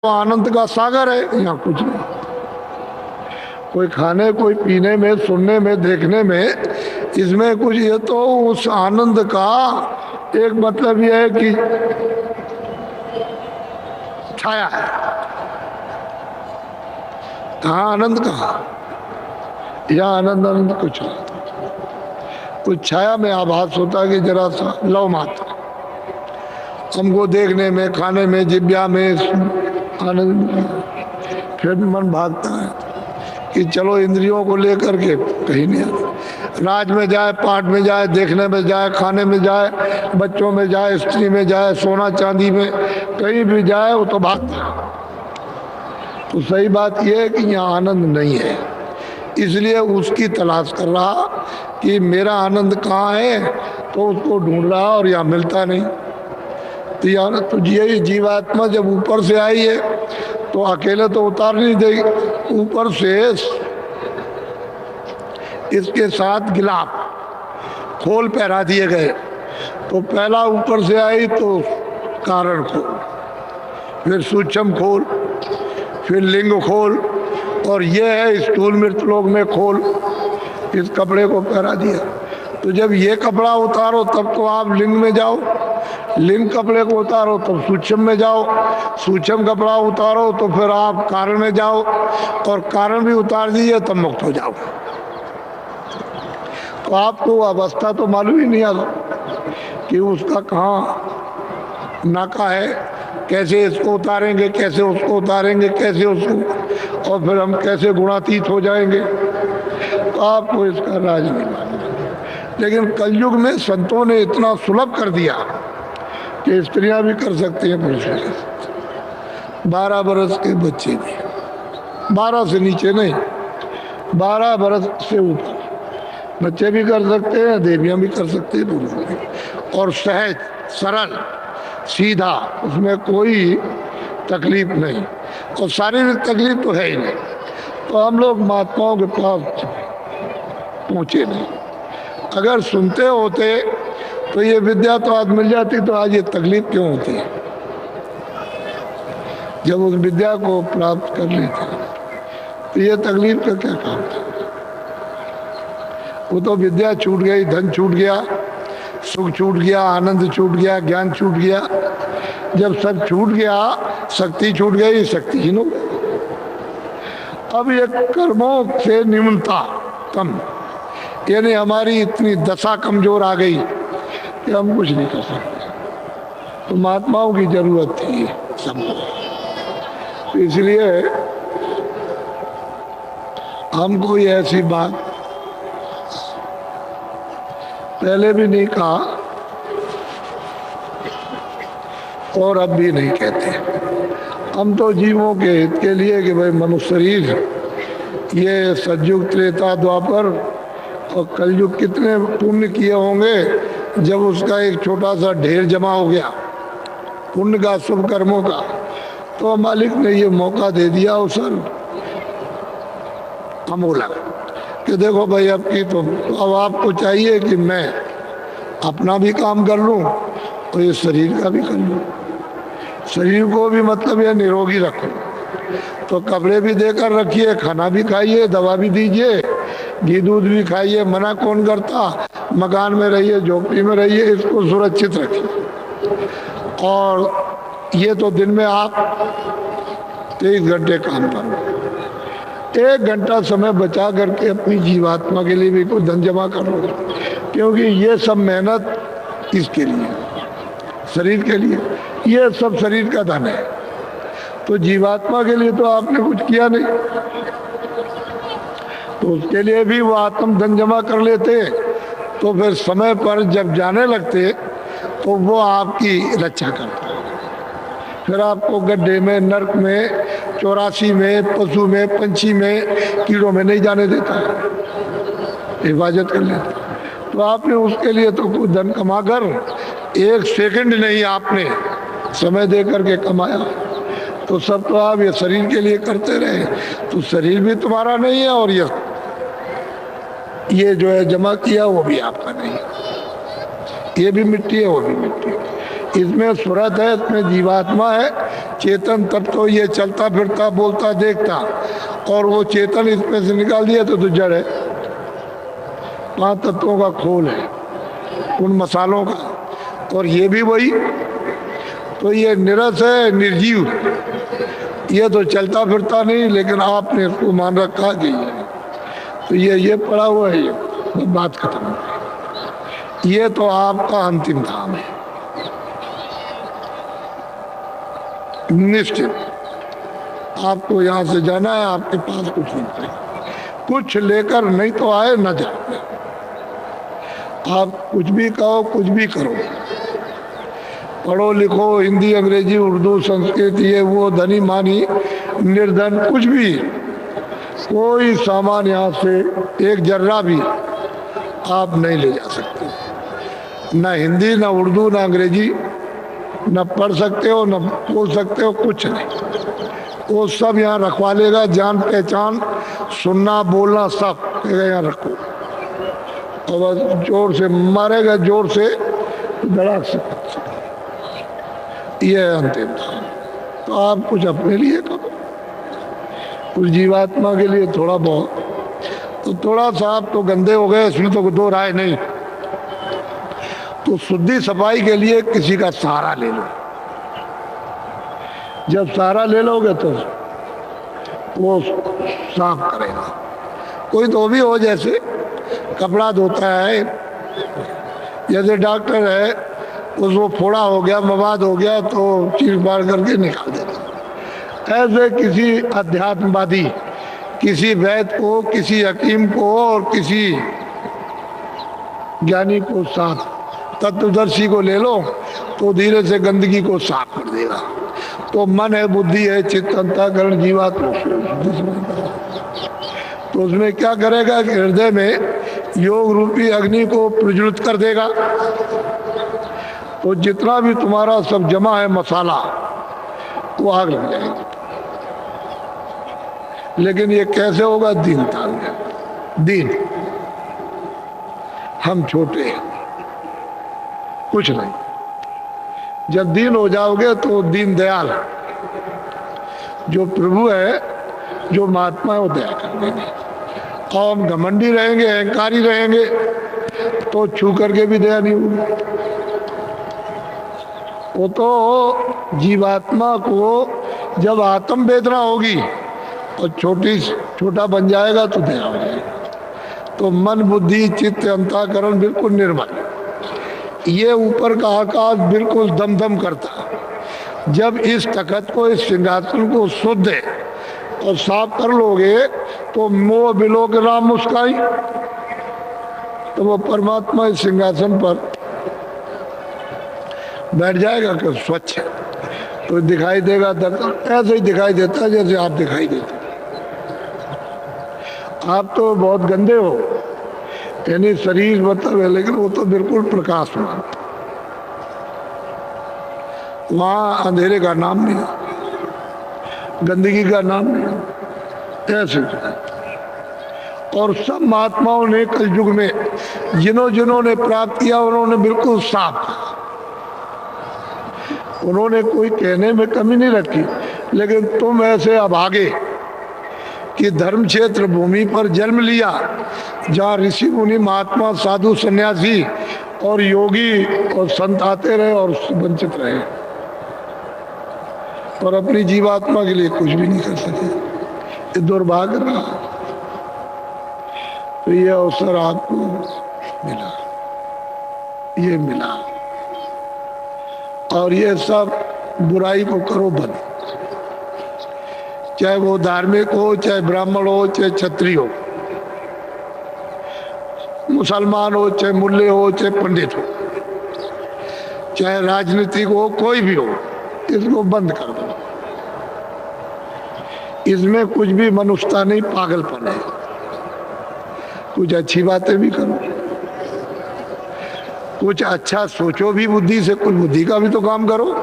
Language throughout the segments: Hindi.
तो आनंद का सागर है, यहाँ कुछ नहीं। कोई खाने कोई पीने में, सुनने में, देखने में, इसमें कुछ, ये तो उस आनंद का एक मतलब यह है कि छाया है। कहाँ आनंद, कहाँ यह आनंद, आनंद कुछ नहीं। कुछ छाया में आभास होता है कि जरा सा लव मात्र हमको देखने में, खाने में, जिब्या में आनंद। फिर मन भागता है कि चलो इंद्रियों को लेकर के कहीं नहीं आता। राज में जाए, पाठ में जाए, देखने में जाए, खाने में जाए, बच्चों में जाए, स्त्री में जाए, सोना चांदी में, कहीं भी जाए वो तो भागता। तो सही बात यह है कि यहाँ आनंद नहीं है, इसलिए उसकी तलाश कर रहा कि मेरा आनंद कहाँ है, तो उसको ढूंढ रहा और यहाँ मिलता नहीं। तो यार, तो यही जीवात्मा जब ऊपर से आई है तो अकेले तो उतार नहीं देगी, ऊपर से इसके साथ गिलाफ खोल पहरा दिए गए। तो पहला ऊपर से आई तो कारण खोल, फिर सूक्ष्म खोल, फिर लिंग खोल, और ये है स्थूल मृतलोक में खोल। इस कपड़े को पहरा दिया। तो जब ये कपड़ा उतारो तब तो आप लिंग में जाओ, लिंग कपड़े को उतारो तब सूक्ष्म में जाओ, सूक्ष्म कपड़ा उतारो तो फिर आप कारण में जाओ, और कारण भी उतार दीजिए तब मुक्त हो जाओ। तो आपको अवस्था तो मालूम ही नहीं आता कि उसका कहाँ नाका है, कैसे इसको उतारेंगे, कैसे उसको उतारेंगे, कैसे उसको, और फिर हम कैसे गुणातीत हो जाएंगे। तो आपको इसका राज नहीं मालूम। लेकिन कलयुग में संतों ने इतना सुलभ कर दिया कि स्त्रियां भी कर सकती हैं, पुरुष भी कर सकते हैं। 12 बरस के बच्चे भी, 12 से नीचे नहीं, 12 बरस से ऊपर बच्चे भी कर सकते हैं, देवियां भी कर सकते हैं, पुरुष भी। और सहज, सरल, सीधा, उसमें कोई तकलीफ नहीं, और शारीरिक तकलीफ तो है ही नहीं। तो हम लोग महात्माओं के पास पहुँचे नहीं। अगर सुनते होते तो ये विद्या तो आज मिल जाती, तो आज ये तकलीफ क्यों होती है? जब उस विद्या को प्राप्त कर लेते तो ये तकलीफ का क्या काम था? वो तो विद्या छूट गई, धन छूट गया, सुख छूट गया, आनंद छूट गया, ज्ञान छूट गया। जब सब छूट गया, शक्ति छूट गई, शक्तिहीन हो गए। अब ये कर्मों से निम्नता कम, यानी हमारी इतनी दशा कमजोर आ गई कि हम कुछ नहीं कर सकते। तो महात्माओं की जरूरत थी सबको। तो इसलिए हम कोई ऐसी बात पहले भी नहीं कहा और अब भी नहीं कहते। हम तो जीवों के हित के लिए कि भाई मनुष्य शरीर, ये सतयुग, त्रेता, द्वापर और कलयुग कितने पुण्य किए होंगे जब उसका एक छोटा सा ढेर जमा हो गया पुण्य का, शुभ कर्मों का। तो मालिक ने ये मौका दे दिया अवसर अमूलक कि देखो भाई, अब की तो अब आपको चाहिए कि मैं अपना भी काम कर लूँ और ये शरीर का भी कर लूँ। शरीर को भी मतलब यह निरोगी रखूँ। तो कपड़े भी देकर रखिए, खाना भी खाइए, दवा भी दीजिए, घी दूध भी खाइए, मना कौन करता। मकान में रहिए, झोपड़ी में रहिए, इसको सुरक्षित रखिए। और ये तो दिन में आप 23 घंटे काम करो, 1 घंटा समय बचा करके अपनी जीवात्मा के लिए भी कुछ धन जमा कर लो, क्योंकि ये सब मेहनत इसके लिए, शरीर के लिए, ये सब शरीर का धन है। तो जीवात्मा के लिए तो आपने कुछ किया नहीं, तो उसके लिए भी वो आत्म धन जमा कर लेते। तो फिर समय पर जब जाने लगते तो वो आपकी रक्षा करता है। फिर आपको गड्ढे में, नरक में, 84 में, पशु में, पंछी में, कीड़ों में नहीं जाने देता है, हिफाजत कर लेता। तो आपने उसके लिए तो कुछ धन कमा कर 1 सेकंड नहीं आपने समय दे करके कमाया। तो सब तो आप ये शरीर के लिए करते रहे, तो शरीर भी तुम्हारा नहीं है, और ये जो है जमा किया वो भी आपका नहीं है। ये भी मिट्टी है, वो भी मिट्टी है। इसमें सूरत है, इसमें जीवात्मा है, चेतन तब तो ये चलता फिरता बोलता देखता, और वो चेतन इसमें से निकाल दिया तो जड़ है, 5 तत्वों का खोल है उन मसालों का, और ये भी वही। तो ये निरस है, निर्जीव, ये तो चलता फिरता नहीं, लेकिन आपने इसको मान रखा कि तो ये पड़ा हुआ है, ये बात खत्म हो गई। ये तो आपका अंतिम धाम है, निश्चित। आपको यहाँ से जाना है, आपके पास कुछ नहीं, कुछ लेकर नहीं तो आए न जाए। आप कुछ भी कहो, कुछ भी करो, पढ़ो लिखो, हिंदी अंग्रेजी उर्दू संस्कृत ये वो, धनी मानी निर्धन, कुछ भी, कोई सामान यहाँ से एक जर्रा भी आप नहीं ले जा सकते। ना हिंदी, ना उर्दू, ना अंग्रेजी, न पढ़ सकते हो, न बोल सकते हो, कुछ नहीं। वो सब यहाँ रखवा लेगा, जान पहचान, सुनना बोलना सब यहाँ रखो, और बस जोर से मारेगा, जोर से धड़ाक से। ये है अंतिम। तो आप कुछ अपने लिए करो, कुछ जीवात्मा के लिए थोड़ा बहुत। तो थोड़ा सा आप तो गंदे हो गए, इसमें तो दो राय नहीं। तो शुद्धि सफाई के लिए किसी का सहारा ले लो। जब सहारा ले लोगे तो वो साफ करेगा। कोई तो भी हो, जैसे कपड़ा धोता है, जैसे डॉक्टर है, उसको फोड़ा हो गया, मवाद हो गया तो चीर फाड़ करके निकाल देता। ऐसे किसी अध्यात्मवादी, किसी वैद्य को, किसी हकीम को और किसी ज्ञानी को साथ, तत्वदर्शी को ले लो तो धीरे से गंदगी को साफ कर देगा। तो मन है, बुद्धि है, चित्त, अंतःकरण, जीवात्मा, तो उसमें क्या करेगा कि हृदय में योग रूपी अग्नि को प्रज्वलित कर देगा। तो जितना भी तुम्हारा सब जमा है मसाला, वो आग लग जाएगी। लेकिन ये कैसे होगा? दीनता में। दीन, हम छोटे हैं, कुछ नहीं। जब दीन हो जाओगे तो दीन दयाल, जो प्रभु है, जो महात्मा है, वो दया कर देंगे। और हम घमंडी रहेंगे, अहंकारी रहेंगे, तो छू करके भी दया नहीं होगी। वो तो जीवात्मा को जब आत्म वेदना होगी और छोटा बन जाएगा तो दया हो जाएगा। तो मन, बुद्धि, चित्त, अंतःकरण बिल्कुल निर्मल, ये ऊपर का आकाश बिल्कुल दमदम करता। जब इस तखत को, इस सिंहासन को शुद्ध और साफ कर लोगे तो मोह बिलो के राम मुस्काई, तो वो परमात्मा इस सिंहासन पर बैठ जाएगा कि स्वच्छ है, तो दिखाई देगा। ऐसे ही दिखाई देता है जैसे आप दिखाई देते। आप तो बहुत गंदे हो, यानी शरीर मतलब है, लेकिन वो तो बिल्कुल प्रकाशमान। वहाँ अंधेरे का नाम नहीं, गंदगी का नाम नहीं। ऐसे और सब महात्माओं ने कलयुग में जिन्होंने प्राप्त किया, उन्होंने बिल्कुल साफ, उन्होंने कोई कहने में कमी नहीं रखी। लेकिन तुम ऐसे अभागे कि धर्म क्षेत्र भूमि पर जन्म लिया, जहाँ ऋषि मुनि, महात्मा, साधु, सन्यासी और योगी और संत आते रहे और वंचित रहे, और अपनी जीवात्मा के लिए कुछ भी नहीं कर सके। ये दुर्भाग्य रहा। तो ये अवसर आपको मिला, ये मिला, और ये सब बुराई को करो बंद। चाहे वो धार्मिक हो, चाहे ब्राह्मण हो, चाहे क्षत्रिय हो, मुसलमान हो, चाहे मुल्ले हो, चाहे पंडित हो, चाहे राजनीतिक हो, कोई भी हो, इसको बंद कर दो। इसमें कुछ भी मनुष्यता नहीं, पागलपन है। कुछ अच्छी बातें भी करो, कुछ अच्छा सोचो भी बुद्धि से, कुछ बुद्धि का भी तो काम करो।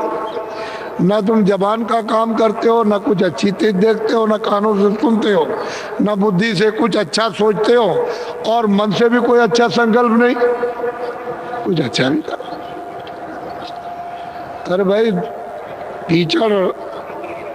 ना तुम जबान का काम करते हो, ना कुछ अच्छी चीज देखते हो, ना कानों से सुनते हो, ना बुद्धि से कुछ अच्छा सोचते हो, और मन से भी कोई अच्छा संकल्प नहीं, कुछ अच्छा भी करो। अरे भाई, कीचड़